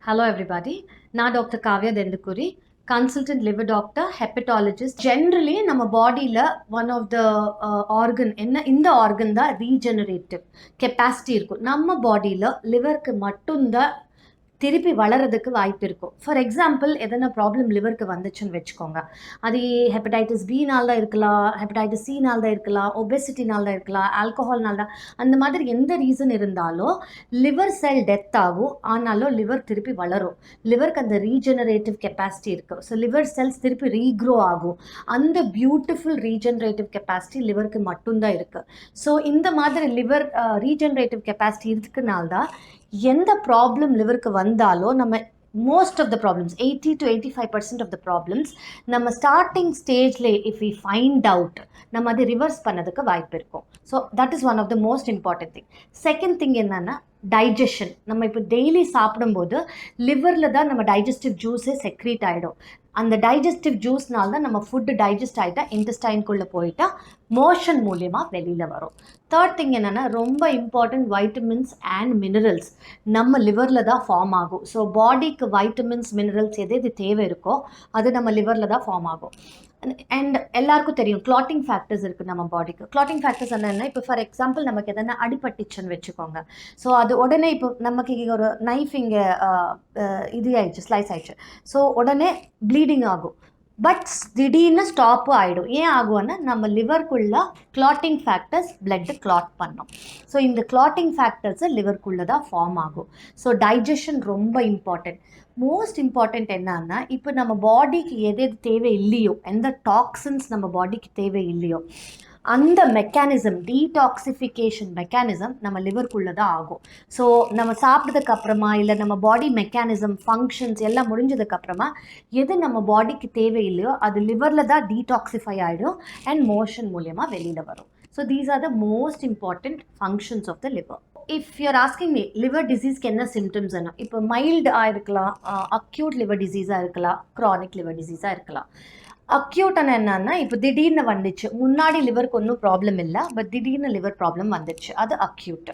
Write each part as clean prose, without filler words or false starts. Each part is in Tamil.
Hello everybody. நான் doctor Kavya Thendukuri, consultant liver doctor, hepatologist. Generally நம்ம பாடியில் ஒன் ஆஃப் த ஆர்கன் என்ன, இந்த ஆர்கன் தான் ரீஜெனரேட்டிவ் கெப்பாசிட்டி இருக்கும். நம்ம பாடியில் லிவருக்கு மட்டும்தான் திருப்பி வளர்கிறதுக்கு வாய்ப்பு இருக்கும். ஃபார் எக்ஸாம்பிள், எதனா ப்ராப்ளம் லிவருக்கு வந்துச்சுன்னு வச்சுக்கோங்க, அது ஹெப்படைட்டிஸ் பினால் தான் இருக்கலாம், ஹெப்படைட்டிஸ் சினால் தான் இருக்கலாம், ஒபெசிட்டினால் தான் இருக்கலாம், ஆல்கஹால்னால் தான், அந்த மாதிரி எந்த ரீசன் இருந்தாலும் லிவர் செல் டெத் ஆகும். ஆனாலும் லிவர் திருப்பி வளரும். லிவருக்கு அந்த ரீஜெனரேட்டிவ் கெப்பாசிட்டி இருக்குது. ஸோ லிவர் செல்ஸ் திருப்பி ரீக்ரோ ஆகும். அந்த பியூட்டிஃபுல் ரீஜெனரேட்டிவ் கெப்பாசிட்டி லிவருக்கு மட்டும்தான் இருக்குது. ஸோ இந்த மாதிரி லிவர் ரீஜெனரேட்டிவ் கெப்பாசிட்டி இருக்குனால்தான் எந்த ப்ராப்ளம் லிவருக்கு வந்தாலும் நம்ம most of the problems 80 to 85% of the problems நம்ம ஸ்டார்டிங் ஸ்டேஜ்ல இஃப் வி ஃபைண்ட் அவுட் நம்ம அதை ரிவர்ஸ் பண்ணதுக்கு வாய்ப்பு இருக்கும். So that is one of the most important thing. Second thing என்னன்னா டைஜஷன். நம்ம இப்போ டெய்லி சாப்பிடும்போது லிவரில் தான் நம்ம டைஜஸ்டிவ் ஜூஸே செக்ரீட் ஆகிடும். அந்த டைஜஸ்டிவ் ஜூஸ்னால தான் நம்ம ஃபுட்டு டைஜஸ்ட் ஆகிட்டா இன்டெஸ்டைனுக்குள்ளே போயிட்டா மோஷன் மூலியமாக வெளியில் வரும். தேர்ட் திங் என்னென்னா ரொம்ப இம்பார்ட்டன்ட், வைட்டமின்ஸ் அண்ட் மினரல்ஸ் நம்ம லிவரில் தான் ஃபார்ம் ஆகும். ஸோ பாடிக்கு வைட்டமின்ஸ் மினரல்ஸ் எது தேவை இருக்கோ அது நம்ம லிவரில் தான் ஃபார்ம் ஆகும். அண்ட் எல்லாருக்கும் தெரியும் கிளாட்டிங் ஃபேக்டர்ஸ் இருக்குது நம்ம பாடிக்கு. கிளாட்டிங் ஃபேக்டர்ஸ் என்னென்னா, இப்போ ஃபார் எக்ஸாம்பிள் நமக்கு எதனா அடிபட்டுச்சுன்னு வச்சுக்கோங்க. ஸோ அது உடனே இப்போ நமக்கு ஒரு நைஃப் இங்கே இது ஆயிடுச்சு, ஸ்லைஸ் ஆயிடுச்சு. ஸோ உடனே ப்ளீடிங் ஆகும். பட் திடீர்னு ஸ்டாப்பும் ஆகிடும். ஏன் ஆகும்னா நம்ம லிவருக்குள்ளே கிளாட்டிங் ஃபேக்டர்ஸ் பிளட்டு கிளாட் பண்ணோம். ஸோ இந்த கிளாட்டிங் ஃபேக்டர்ஸு லிவருக்குள்ளே தான் ஃபார்ம் ஆகும். ஸோ டைஜஷன் ரொம்ப இம்பார்ட்டன்ட். மோஸ்ட் இம்பார்ட்டண்ட் என்னன்னா, இப்போ நம்ம பாடிக்கு எது தேவை இல்லையோ, எந்த டாக்ஸின்ஸ் நம்ம பாடிக்கு தேவை இல்லையோ, அந்த மெக்கானிசம், டீடாக்சிஃபிகேஷன் மெக்கானிசம் நம்ம லிவருக்குள்ளே தான் ஆகும். ஸோ நம்ம சாப்பிட்டதுக்கு அப்புறமா இல்லை நம்ம பாடி மெக்கானிசம் ஃபங்க்ஷன்ஸ் எல்லாம் முடிஞ்சதுக்கப்புறமா எது நம்ம பாடிக்கு தேவை இல்லையோ அது லிவரில் தான் டீடாக்சிஃபை ஆகிடும் அண்ட் மோஷன் மூலியமாக வெளியில் வரும். So these are the most important functions of the liver. If you're asking me liver டிசீஸ்க்கு என்ன சிம்டம்ஸ் என்ன, இப்போ மைல்டாக இருக்கலாம், அக்யூட் லிவர் டிசீஸாக இருக்கலாம், க்ரானிக் லிவர் டிசீஸாக இருக்கலாம். அக்யூட்டான என்னன்னா, இப்போ திடீர்னு வந்துச்சு, முன்னாடி லிவருக்கு ஒன்றும் ப்ராப்ளம் இல்லை, பட் திடீர்னு லிவர் ப்ராப்ளம் வந்துச்சு, அது அக்யூட்.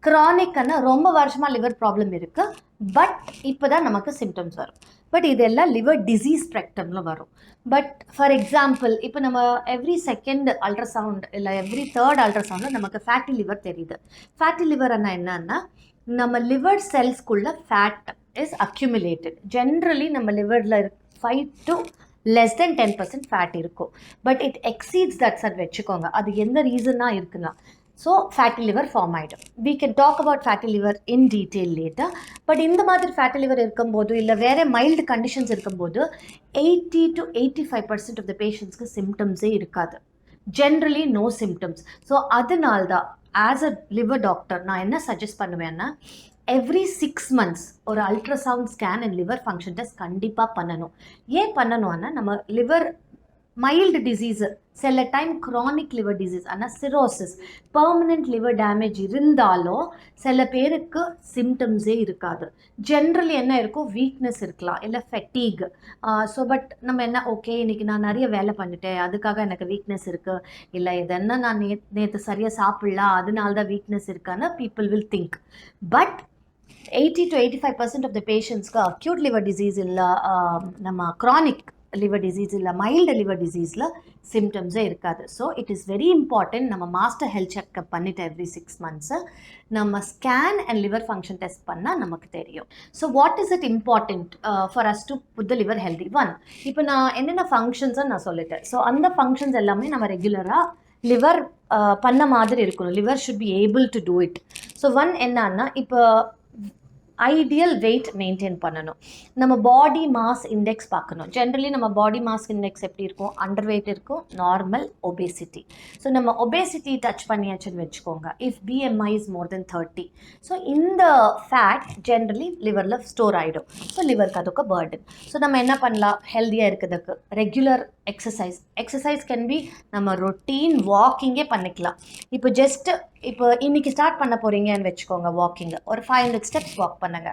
க்ரானிக்னா ரொம்ப வருஷமாக லிவர் ப்ராப்ளம் இருக்குது, பட் இப்போ தான் நமக்கு சிம்டம்ஸ் வரும். பட் இதெல்லாம் லிவர் டிசீஸ் ஸ்பெக்ட்ரமில் வரும். பட் ஃபார் எக்ஸாம்பிள், இப்போ நம்ம எவ்ரி செகண்ட் அல்ட்ராசவுண்ட் இல்லை எவ்ரி தேர்ட் அல்ட்ராசவுண்டில் நமக்கு ஃபேட்டி லிவர் தெரியுது. ஃபேட்டி லிவர் என்னன்னா, நம்ம லிவர் செல்ஸ்குள்ள ஃபேட் இஸ் அக்யூமுலேட்டட். ஜென்ரலி நம்ம லிவரில் 5 to less than 10% ஃபேட் இருக்கும். பட் இட் எக்ஸீட்ஸ் தட்ஸ் வச்சுக்கோங்க. அது எந்த ரீசனாக இருக்குன்னா, ஸோ ஃபேட்டி லிவர் ஃபார்ம் ஆகிடும். We can talk about fatty liver in detail later. But இந்த மாதிரி ஃபேட்டி லிவர் இருக்கும்போது இல்லை வேறு மைல்டு கண்டிஷன்ஸ் இருக்கும்போது 80 to 85% ஆஃப் த பேஷண்ட்ஸ்க்கு சிம்டம்ஸே இருக்காது. Generally no symptoms. ஸோ அதனால்தான் ஆஸ் அ லிவர் டாக்டர் நான் என்ன சஜஸ்ட் பண்ணுவேன்னா, எவ்ரி 6 months ஒரு ultrasound scan and liver function test கண்டிப்பாக பண்ணணும். ஏன் பண்ணணும்னா, நம்ம லிவர் மைல்டு டிசீஸு, சில டைம் க்ரானிக் லிவர் டிசீஸ் ஆனால் சிரோசிஸ், பர்மனெண்ட் லிவர் டேமேஜ் இருந்தாலும் சில பேருக்கு சிம்டம்ஸே இருக்காது. ஜென்ரலி என்ன இருக்கும், வீக்னஸ் இருக்கலாம், இல்லை ஃபெட்டீக். ஸோ பட் நம்ம என்ன, ஓகே இன்றைக்கி நான் நிறைய வேலை பண்ணிட்டேன் அதுக்காக எனக்கு வீக்னஸ் இருக்குது, இல்லை இதென்ன நான் நேற்று சரியாக சாப்பிடலாம் அதனால தான் வீக்னஸ் இருக்கான்னு people will think. But 80 to 85% of the பேஷண்ட்ஸ்க்கு அக்யூட் லிவர் டிசீஸ் இல்லை, நம்ம க்ரானிக் லிவர் டிசீஸ் இல்லை, மைல்டு லிவர் டிசீஸில் சிம்டம்ஸே இருக்காது. So it is very important நம்ம மாஸ்டர் ஹெல்த் செக்அப் பண்ணிவிட்டு எவ்ரி 6 months நம்ம scan and liver function test பண்ணால் நமக்கு தெரியும். So what is it important for us to put the liver healthy? இப்போ நான் என்னென்ன ஃபங்க்ஷன்ஸை நான் சொல்லிட்டேன். ஸோ அந்த ஃபங்க்ஷன்ஸ் எல்லாமே நம்ம ரெகுலராக லிவர் பண்ண மாதிரி இருக்கணும். Liver should be able to do it. So என்னன்னா, இப்போ ஐடியல் வெயிட் மெயின்டைன் பண்ணணும். நம்ம பாடி மாஸ் இண்டெக்ஸ் பார்க்கணும். ஜென்ரலி நம்ம பாடி மாஸ் இண்டெக்ஸ் எப்படி இருக்கும், அண்டர் வெயிட் இருக்கும், நார்மல், ஒபேசிட்டி. ஸோ நம்ம ஒபேசிட்டி டச் பண்ணியாச்சுன்னு வச்சுக்கோங்க, if BMI is more then 30. So இந்த ஃபேட் ஜென்ரலி லிவரில் ஸ்டோர் ஆகிடும். ஸோ லிவருக்கு அதுக்கு பர்டன். ஸோ நம்ம என்ன பண்ணலாம், ஹெல்த்தியாக இருக்கிறதுக்கு ரெகுலர் எக்ஸசைஸ் கேன் பி நம்ம ரொட்டீன் வாக்கிங்கே பண்ணிக்கலாம். இப்போ இன்னைக்கு ஸ்டார்ட் பண்ண போகிறீங்கன்னு வச்சுக்கோங்க, வாக்கிங்க ஒரு 500 ஸ்டெப்ஸ் வாக் பண்ணுங்க,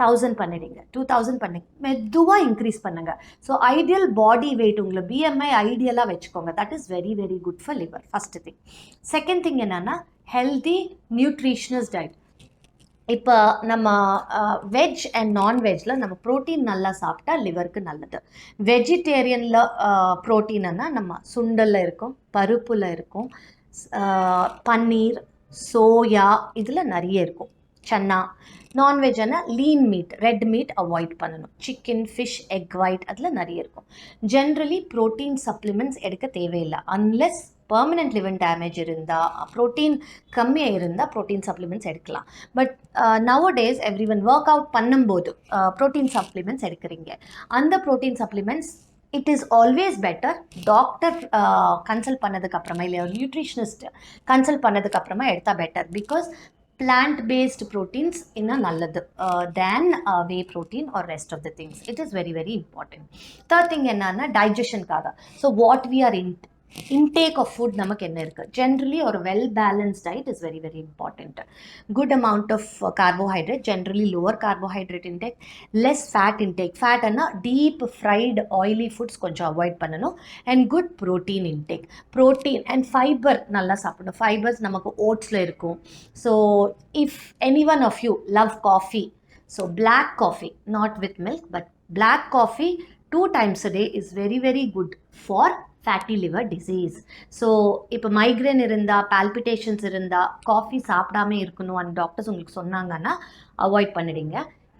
1000 பண்ணிடுங்க, 2000 பண்ணுங்க, மெதுவாக இன்க்ரீஸ் பண்ணுங்க. ஸோ ஐடியல் பாடி வெயிட் உங்களை பிஎம்ஐ ஐடியலாக வச்சுக்கோங்க. That is very very good for liver. First thing. Second thing என்னன்னா, ஹெல்தி நியூட்ரிஷனஸ் டயட். இப்போ நம்ம வெஜ் அண்ட் நான்வெஜ்ஜில் நம்ம ப்ரோட்டீன் நல்லா சாப்பிட்டா லிவருக்கு நல்லது. வெஜிடேரியனில் ப்ரோட்டீன்னா நம்ம சுண்டலில் இருக்கும், பருப்பில் இருக்கும், பன்னீர், சோயா இதில் நிறைய இருக்கும், சன்னா. நான்வெஜ்னா lean meat, red meat avoid பண்ணணும். சிக்கன், ஃபிஷ், எக் ஒயிட் அதில் நிறைய இருக்கும். ஜென்ரலி ப்ரோட்டீன் சப்ளிமெண்ட்ஸ் எடுக்க தேவையில்லை அன்லெஸ் பர்மனெண்ட் லிவர் டேமேஜ் இருந்தால், ப்ரோட்டீன் கம்மியாக இருந்தால் ப்ரோட்டீன் சப்ளிமெண்ட்ஸ் எடுக்கலாம். But nowadays everyone work out பண்ணும்போது ப்ரோட்டீன் சப்ளிமெண்ட்ஸ் எடுக்கிறீங்க. அந்த protein supplements it is always better doctor consult பண்ணதுக்கப்புறமா இல்லை ஒரு நியூட்ரிஷனிஸ்ட் கன்சல்ட் பண்ணதுக்கப்புறமா எடுத்தால் better. Because plant based proteins இன்னும் நல்லது than whey protein or rest of the things. It is very very important. Third thing என்னன்னா digestionக்காக. So what we are intake of food நமக்கு என்ன இருக்கு, generally ஒரு well balanced diet is very very important. Good amount of carbohydrate, generally lower carbohydrate intake, less fat intake. Fat Anna deep fried oily foods கொஞ்சம் avoid பண்ணணும். And good protein intake, protein and fiber நல்லா சாப்பிடணும். fibers நமக்கு oatsல இருக்கும். So if any one of you love coffee, so black coffee, not with milk but black coffee 2 times a day is very very good for fatty liver disease. So இப்போ மைக்ரேன் இருந்தால், பால்பிட்டேஷன்ஸ் இருந்தால் காஃபி சாப்பிடாம இருக்கணும் அந்த டாக்டர்ஸ் உங்களுக்கு சொன்னாங்கன்னா அவாய்ட் பண்ணிடுங்க.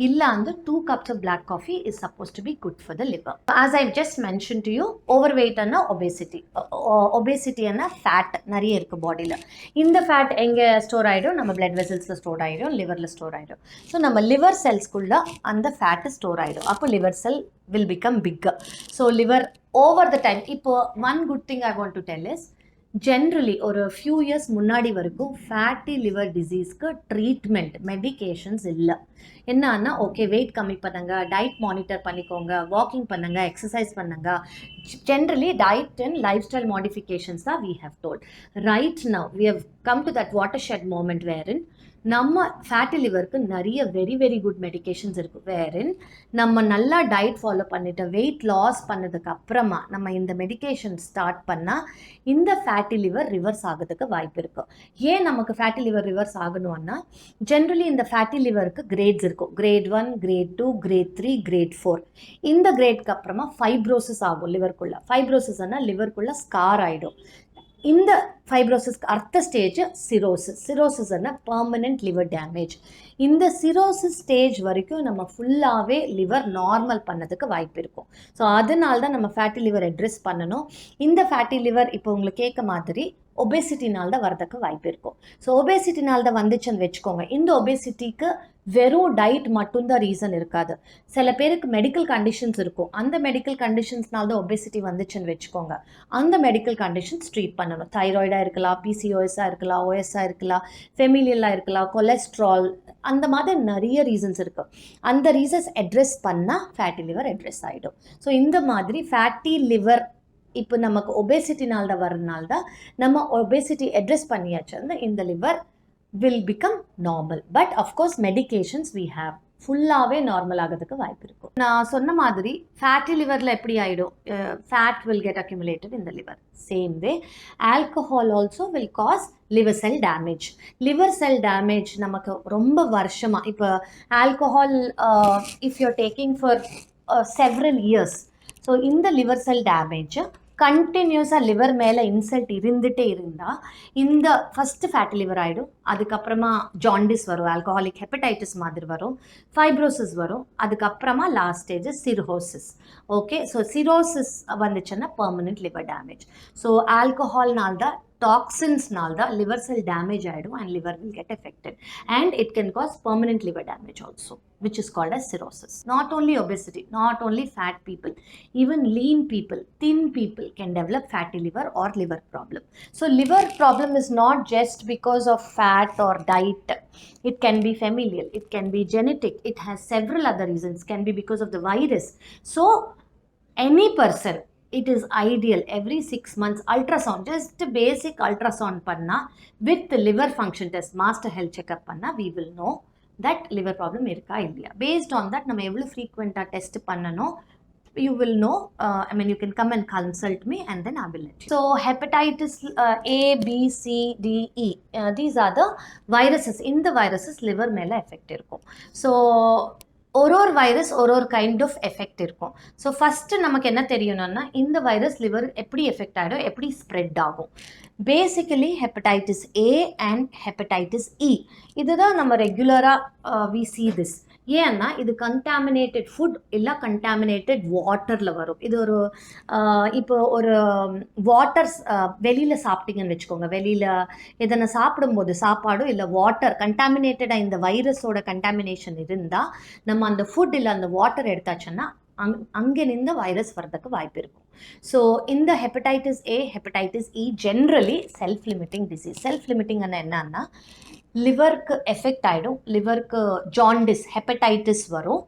இல்லை அந்த 2 cups of black coffee is supposed to be good for the liver. As I just mentioned to you, overweight அன்னா obesity. obesity அன்னா ஃபேட் நிறைய இருக்குது பாடியில். இந்த ஃபேட் எங்கே ஸ்டோர் ஆகிடும், நம்ம பிளட் வெசல்ஸில் ஸ்டோர் ஆகிடும், லிவரில் ஸ்டோர் ஆகிடும். ஸோ நம்ம லிவர் செல்ஸ்குள்ளே அந்த ஃபேட்டு ஸ்டோர் ஆகிடும். அப்போ liver sell will become bigger. So liver over the time, இப்போ one good thing I want to tell is generally ஒரு few years முன்னாடி வரைக்கும் fatty liver diseaseக்கு ட்ரீட்மெண்ட் மெடிகேஷன்ஸ் இல்லை. என்னன்னா ஓகே வெயிட் கம்மி பண்ணுங்க, டயட் மானிட்டர் பண்ணிக்கோங்க, வாக்கிங் பண்ணுங்க, எக்ஸசைஸ் பண்ணுங்க. Generally diet and life style modifications தான் we have told. Right now we have come to that watershed moment wherein நம்ம ஃபேட்டி லிவருக்கு நிறைய வெரி வெரி குட் மெடிகேஷன்ஸ் இருக்குது. வேறின் நம்ம நல்லா டயட் ஃபாலோ பண்ணிட்டு வெயிட் லாஸ் பண்ணதுக்கு அப்புறமா நம்ம இந்த மெடிகேஷன் ஸ்டார்ட் பண்ணால் இந்த ஃபேட்டி லிவர் ரிவர்ஸ் ஆகிறதுக்கு வாய்ப்பு இருக்குது. ஏன் நமக்கு ஃபேட்டி லிவர் ரிவர்ஸ் ஆகணும்னா ஜென்ரலி இந்த ஃபேட்டி லிவருக்கு கிரேட்ஸ் இருக்கும். Grade 1, grade 2, grade 3, grade 4. இந்த கிரேட்க்கு அப்புறமா ஃபைப்ரோசிஸ் ஆகும் லிவருக்குள்ளே. ஃபைப்ரோசிஸ்னா லிவருக்குள்ளே ஸ்கார் ஆகிடும். இந்த ஃபைப்ரோசிஸ்க்கு அடுத்த ஸ்டேஜ் சிரோசிஸ். சிரோசிஸ்னா பர்மனெண்ட் லிவர் டேமேஜ். இந்த சிரோசிஸ் ஸ்டேஜ் வரைக்கும் நம்ம ஃபுல்லாகவே லிவர் நார்மல் பண்ணதுக்கு வாய்ப்பு இருக்கும். ஸோ அதனால தான் நம்ம ஃபேட்டி லிவர் அட்ரெஸ் பண்ணணும். இந்த ஃபேட்டி லிவர் இப்போ உங்களுக்கு கேட்க மாதிரி ஒபேசிட்டினால் தான் வரதுக்கு வாய்ப்பு இருக்கும். ஸோ ஒபேசிட்டினால் தான் வந்துச்சுன்னு வச்சுக்கோங்க. இந்த ஒபேசிட்டிக்கு வெறும் டயட் மட்டும்தான் ரீசன் இருக்காது. சில பேருக்கு மெடிக்கல் கண்டிஷன்ஸ் இருக்கும். அந்த மெடிக்கல் கண்டிஷன்ஸ்னால தான் ஒபேசிட்டி வந்துச்சுன்னு வச்சுக்கோங்க. அந்த மெடிக்கல் கண்டிஷன்ஸ் ட்ரீட் பண்ணணும். தைராய்டாக இருக்கலாம், பிசிஓஎஸ்ஸாக இருக்கலாம், ஓஎஸ்ஸாக இருக்கலாம், ஃபெமிலியலாக இருக்கலாம், கொலஸ்ட்ரால், அந்த மாதிரி நிறைய ரீசன்ஸ் இருக்குது. அந்த ரீசன்ஸ் அட்ரெஸ் பண்ணால் ஃபேட்டி லிவர் அட்ரெஸ் ஆகிடும். ஸோ இந்த மாதிரி ஃபேட்டி லிவர் இப்போ நமக்கு ஒபேசிட்டினால் தான் வரனால தான் நம்ம ஒபேசிட்டி அட்ரெஸ் பண்ணியாச்சு இந்த liver will become normal. But of course medications we have ஃபுல்லாகவே நார்மல் ஆகிறதுக்கு வாய்ப்பு இருக்கும். நான் சொன்ன மாதிரி ஃபேட்டி லிவரில் எப்படி ஆகிடும், fat will get accumulated in the liver. Same way alcohol also will cause liver cell damage. Liver cell damage நமக்கு ரொம்ப வருஷமாக இப்போ alcohol if you're taking for several years, so இந்த லிவர் செல் டேமேஜ் கண்டினியூஸாக லிவர் மேலே இன்சல்ட் இருந்துகிட்டே இருந்தால் இந்த ஃபஸ்ட்டு ஃபேட்டி லிவர் ஆகிடும். அதுக்கப்புறமா ஜாண்டிஸ் வரும், ஆல்கஹாலிக் ஹெப்படைட்டிஸ் மாதிரி வரும், ஃபைப்ரோசிஸ் வரும், அதுக்கப்புறமா last stage cirrhosis. Okay, so cirrhosis வந்துச்சுன்னா பர்மனெண்ட் லிவர் டேமேஜ். ஸோ ஆல்கஹால்னால் தான் டாக்ஸின்ஸ்னால் தான் லிவர் செல் டேமேஜ் ஆகிடும் and liver will get affected and it can cause permanent liver damage also, which is called as cirrhosis. Not only obesity, not only fat people, even lean people, thin people can develop fatty liver or liver problem. So liver problem is not just because of fat or diet. It can be familial, it can be genetic, it has several other reasons. It can be because of the virus. So any person, it is ideal every 6 months ultrasound, just basic ultrasound panna with the liver function test, master health checkup panna, we will know that liver problem irka illaya. Based on that நம்ம எவ்வளவு frequent டெஸ்ட் பண்ணணும், you will know. I mean, you can come and consult me and then I will let you. So hepatitis A, B, C, D, E, these are the viruses. In the viruses liver mela effect இருக்கும். So ஒரு வைரஸ் ஒரு கைண்ட் ஆஃப் எஃபெக்ட் இருக்கும். ஸோ ஃபஸ்ட்டு நமக்கு என்ன தெரியணும்னா இந்த வைரஸ் லிவர் எப்படி எஃபெக்ட் ஆகிடும், எப்படி ஸ்ப்ரெட் ஆகும். Basically hepatitis A and hepatitis E இதுதான் நம்ம ரெகுலராக வி சி திஸ். ஏன்னா இது கண்டாமினேட்டட் ஃபுட் இல்லை கண்டாமினேட்டட் வாட்டரில் வரும். இது ஒரு இப்போ ஒரு வாட்டர்ஸ் வெளியில் சாப்பிட்டீங்கன்னு வச்சுக்கோங்க, வெளியில் எதனை சாப்பிடும்போது சாப்பாடும் இல்லை வாட்டர் கண்டாமினேட்டடாக இந்த வைரஸோட கண்டாமினேஷன் இருந்தால் நம்ம அந்த ஃபுட் இல்லை அந்த வாட்டர் எடுத்தாச்சுன்னா அங்கே நின்று வைரஸ் வர்றதுக்கு வாய்ப்பு இருக்கும். ஸோ இந்த hepatitis A hepatitis E generally self limiting disease. Self லிமிட்டிங்னா என்னன்னா லிவருக்கு எஃபெக்ட் ஆகிடும், லிவருக்கு ஜாண்டிஸ் ஹெப்படைட்டிஸ் வரும்.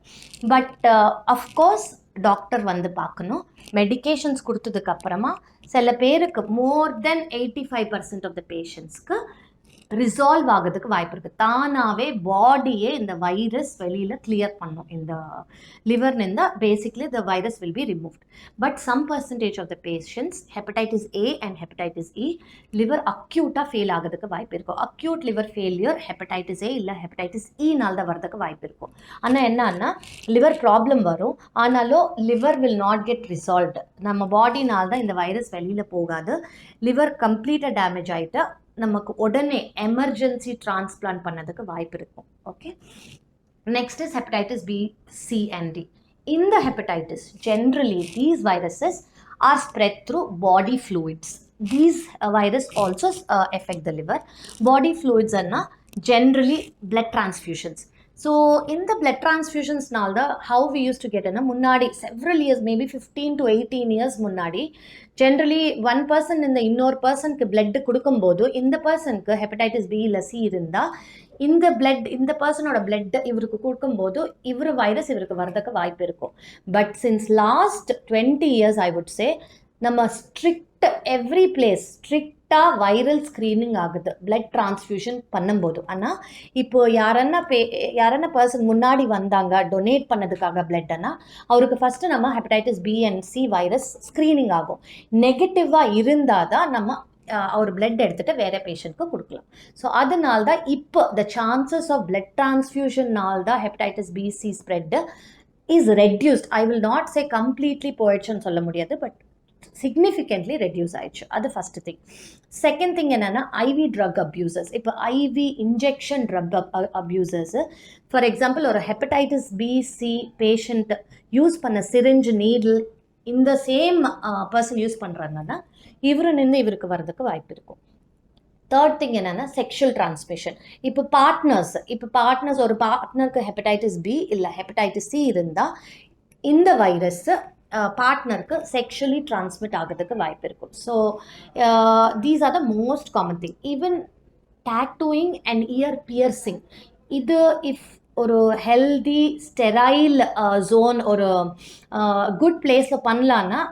பட் அஃப்கோர்ஸ் டாக்டர் வந்து பார்க்கணும். மெடிகேஷன்ஸ் கொடுத்ததுக்கப்புறமா சில பேருக்கு மோர் தென் 85% ஆஃப் த பேஷண்ட்ஸ்க்கு ரிசால்வ் ஆகிறதுக்கு வாய்ப்பு இருக்குது. தானாகவே பாடியே இந்த வைரஸ் வெளியில் கிளியர் பண்ணும். இந்த லிவர்னிந்த basically the virus will be removed. But some percentage of the patients hepatitis A and hepatitis E liver அக்யூட்டாக ஃபெயில் ஆகிறதுக்கு வாய்ப்பு இருக்கும். Acute liver failure hepatitis A இல்லை ஹெப்படைட்டிஸ் இனால் தான் வரதுக்கு வாய்ப்பு இருக்கும். ஆனால் என்னன்னா லிவர் ப்ராப்ளம் வரும், ஆனாலும் liver will not get resolved. நம்ம பாடினால் தான் இந்த வைரஸ் வெளியில் போகாது. லிவர் கம்ப்ளீட்டாக டேமேஜ் ஆகிட்டு நமக்கு உடனே எமர்ஜென்சி டிரான்ஸ்பிளான்ட் பண்ணதுக்கு வாய்ப்பு இருக்கும். Okay, next is hepatitis B, C and D. இந்த hepatitis generally these viruses are spread through body fluids. These virus also affect the liver. Body fluids are generally blood transfusions. So in the blood transfusions nalda how we used to get munnadi several years, maybe 15 to 18 years munnadi, generally one person in the இன்னொரு personக்கு blood கொடுக்கும்போது இந்த personக்கு hepatitis B இல்ல C இருந்தா இந்த blood இந்த personோட blood இவருக்கு கொடுக்கும்போது இவரு வைரஸ் இவருக்கு வரதுக்கு வாய்ப்பு இருக்கும். But since last 20 years I would say நம்ம ஸ்ட்ரிக்ட் எவ்ரி பிளேஸ் ஸ்ட்ரிக்டாக வைரல் ஸ்க்ரீனிங் ஆகுது பிளட் டிரான்ஸ்ஃபியூஷன் பண்ணும்போது. ஆனால் இப்போ யாரன்னா பர்சன் முன்னாடி வந்தாங்க டொனேட் பண்ணதுக்காக பிளட்னா அவருக்கு ஃபஸ்ட்டு நம்ம hepatitis B and C virus screening ஆகும். நெகட்டிவாக இருந்தால் தான் நம்ம அவர் பிளட் எடுத்துகிட்டு வேறு பேஷண்ட்க்கு கொடுக்கலாம். ஸோ அதனால தான் இப்போ த சான்சஸ் ஆஃப் பிளட் டிரான்ஸ்ஃபியூஷன்னால் தான் hepatitis B C spread is reduced. I will not say completely போயிடுச்சுன்னு சொல்ல முடியாது, பட் significantly reduce ஆயிடுச்சு. அது ஃபர்ஸ்ட் திங். செகண்ட் திங் என்னன்னா ஐவி ட்ரக் அப்யூசர்ஸ். இப்போ IV injection drug abusers, for example ஒரு hepatitis B C patient use பண்ண சிரிஞ்ச் நீடில் இந்த சேம் பர்சன் யூஸ் பண்ணுறாங்கன்னா இவரு நின்று இவருக்கு வர்றதுக்கு வாய்ப்பு இருக்கும். தேர்ட் திங் என்னன்னா செக்ஷுவல் டிரான்ஸ்மிஷன். இப்போ பார்ட்னர்ஸ் ஒரு பார்ட்னருக்கு ஹெப்படைட்டிஸ் பி இல்லை ஹெப்படைட்டிஸ் சி இருந்தால் இந்த வைரஸ் பார்ட்னருக்கு செக்ஷுவலி டிரான்ஸ்மிட் ஆகிறதுக்கு வாய்ப்பு இருக்கும். So these are the most common thing. Even tattooing and ear piercing, இது இஃப் ஒரு ஹெல்தி ஸ்டெரைல் ஜோன் ஒரு குட் பிளேஸில் பண்ணலான்னா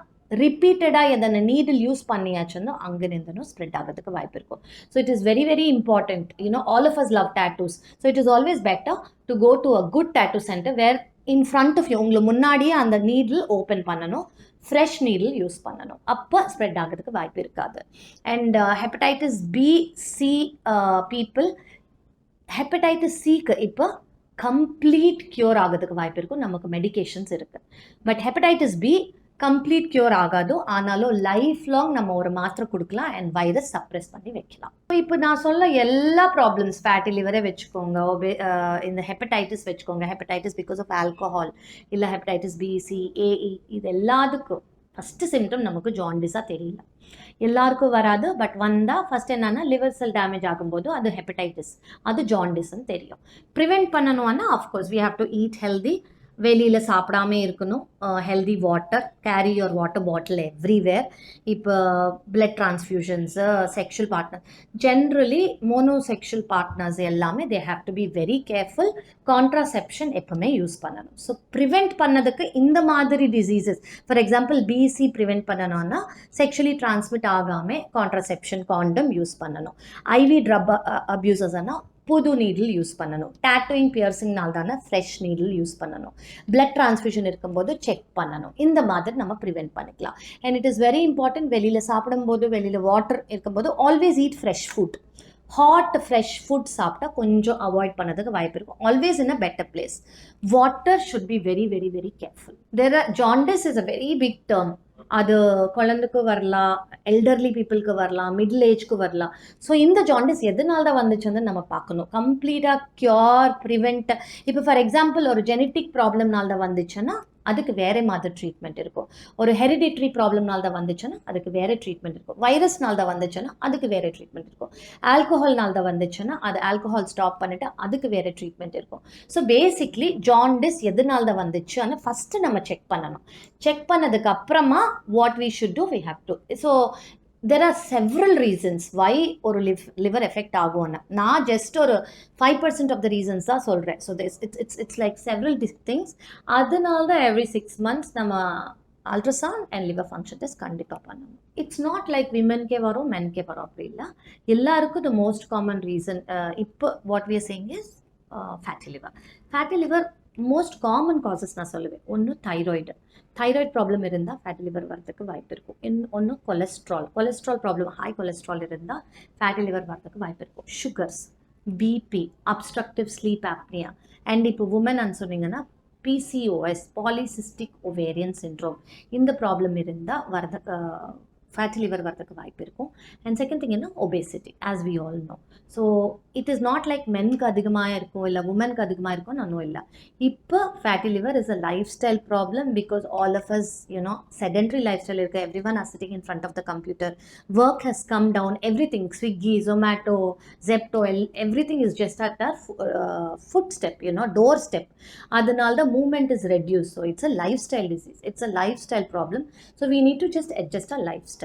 ரிப்பீட்டடாக எதனா நீடில் யூஸ் பண்ணியாச்சுன்னா அங்கே நின்றுனும் ஸ்ப்ரெட் ஆகிறதுக்கு வாய்ப்பு இருக்கும். So it is very very important. All of us love tattoos. So it is always better to go to a good tattoo centre where in front of you உங்களுக்கு முன்னாடியே அந்த நீடில் ஓப்பன் பண்ணணும், ஃப்ரெஷ் நீடில் யூஸ் பண்ணணும். அப்போ ஸ்ப்ரெட் ஆகிறதுக்கு வாய்ப்பு இருக்காது. And hepatitis B C people, hepatitis சிக்கு இப்போ கம்ப்ளீட் க்யூர் ஆகிறதுக்கு வாய்ப்பு இருக்கும், நமக்கு மெடிகேஷன்ஸ் இருக்குது. But hepatitis B complete cure ஆகாது, ஆனாலும் லைஃப் லாங் நம்ம ஒரு மாத்திரை கொடுக்கலாம் அண்ட் வைரஸ் சப்ரெஸ் பண்ணி வைக்கலாம். இப்போ நான் சொல்ல எல்லா ப்ராப்ளம்ஸ், ஃபேட்டி லிவரே வச்சுக்கோங்க, இந்த ஹெப்படைட்டிஸ் வச்சுக்கோங்க, ஹெப்படைட்டிஸ் பிகாஸ் ஆஃப் ஆல்கோஹால் இல்லை ஹெப்படைட்டிஸ் பி சி ஏஇ, இது எல்லாத்துக்கும் ஃபஸ்ட்டு சிம்டம் நமக்கு ஜாண்டிஸாக தெரியல. எல்லாருக்கும் வராது, பட் வந்தால் ஃபஸ்ட் என்னன்னா லிவர் செல் டேமேஜ் ஆகும்போது அது ஹெப்படைட்டிஸ், அது ஜாண்டிஸ்ன்னு தெரியும். ப்ரிவெண்ட் பண்ணணும்னா of course we have to eat healthy, வெளியில் சாப்பிடாமே இருக்கணும், healthy water, carry your water bottle everywhere. இப்போ blood transfusions, sexual partner, generally monosexual partners எல்லாமே they have to be very careful. Contraception எப்பவுமே யூஸ் பண்ணணும். ஸோ ப்ரிவெண்ட் பண்ணதுக்கு இந்த மாதிரி diseases, for example B C prevent பண்ணணும்னா செக்ஷுவலி டிரான்ஸ்மிட் ஆகாமல் கான்ட்ராசெப்ஷன் காண்டம் யூஸ் பண்ணணும். ஐவி ட்ரக் அப்யூசஸ்னா புது நீடில் யூஸ் பண்ணணும். டாட்டூயிங் பியர்சிங்னால தானே ஃப்ரெஷ் நீடில் யூஸ் பண்ணணும். பிளட் டிரான்ஸ்ஃபியூஷன் இருக்கும்போது செக் பண்ணணும். இந்த மாதிரி நம்ம ப்ரிவென்ட் பண்ணிக்கலாம். And it is very important, வெளியில் சாப்பிடும்போது, வெளியில் வாட்டர் இருக்கும்போது always eat fresh food. Hot fresh food சாப்பிட்டா கொஞ்சம் அவாய்ட் பண்ணதுக்கு வாய்ப்பு இருக்கும். Always in a better place. Water should be very very very careful. Jaundice is a very big term. அது குழந்தைக்கு வரலாம், எல்டர்லி பீப்புளுக்கு வரலாம், மிடில் ஏஜ்க்கு வரலாம். ஸோ இந்த ஜாண்டிஸ் எதனால தான் வந்துச்சுன்னு நம்ம பார்க்கணும். கம்ப்ளீட்டாக க்யூர், ப்ரிவெண்ட். இப்போ ஃபார் எக்ஸாம்பிள் ஒரு ஜெனட்டிக் ப்ராப்ளம்னால தான் வந்துச்சுன்னா அதுக்கு வேறு மாதிரி ட்ரீட்மெண்ட் இருக்கும். ஒரு ஹெரிடிட்ரி ப்ராப்ளம்னால தான் வந்துச்சுன்னா அதுக்கு வேறு ட்ரீட்மெண்ட் இருக்கும். வைரஸ்னால தான் வந்துச்சுன்னா அதுக்கு வேறு ட்ரீட்மெண்ட் இருக்கும். ஆல்கஹால்னால தான் வந்துச்சுன்னா அது ஆல்கஹால் ஸ்டாப் பண்ணிவிட்டு அதுக்கு வேறு ட்ரீட்மெண்ட் இருக்கும். ஸோ பேசிக்லி ஜாண்டிஸ் எதனால தான் வந்துச்சுன்னு ஃபஸ்ட்டு நம்ம செக் பண்ணணும். செக் பண்ணதுக்கு அப்புறமா what we should do, we have to. So there are several reasons why ஒரு liver effect ஆகும்னு. நான் ஜஸ்ட் ஒரு 5% of the reasons தான் சொல்கிறேன். So it's like several things. அதனால தான் every 6 months நம்ம ultrasound and liver function test கண்டிப்பாக பண்ணணும். இட்ஸ் நாட் லைக் விமென்கே வரும் மென்கே வரும் அப்படி இல்லை. எல்லாருக்கும் த மோஸ்ட் காமன் ரீசன் இப்போ what we are saying is fatty liver. Fatty liver most common causes நான் சொல்லுவேன். ஒன்று தைராய்டு ப்ராப்ளம் இருந்தால் ஃபேட்டி லிவர் வரதுக்கு வாய்ப்பு இருக்கும். ஒன்று கொலஸ்ட்ரால் ப்ராப்ளம், ஹை கொலஸ்ட்ரால் இருந்தால் ஃபேட்டி லிவர் வரதுக்கு வாய்ப்பு இருக்கும். Sugars, BP, obstructive sleep apnoea, and இப்போ உமன் சொன்னீங்கன்னா பிசிஓஎஸ், பாலிசிஸ்டிக் ஒவேரியன் சிண்ட்ரோம், இந்த ப்ராப்ளம் இருந்தால் ஃபேட்டி லிவர் வரதுக்கு வாய்ப்பு இருக்கும். அண்ட் செகண்ட் திங் என்ன, obesity, as we all know. So it is not like மென்க்கு அதிகமாக இருக்கும் இல்லை உமனுக்கு அதிகமாக இருக்கும் நானும் இல்லை. இப்போ fatty liver is a lifestyle problem because all of us sedentary lifestyle இருக்குது. Everyone are sitting in front of the computer. Work has come down. Everything, Swiggy, Zomato, Zepto, everything is just at our footstep, doorstep. அதனால தான் movement is reduce. So it's a life style disease. It's a lifestyle problem. So we need to just adjust a life style.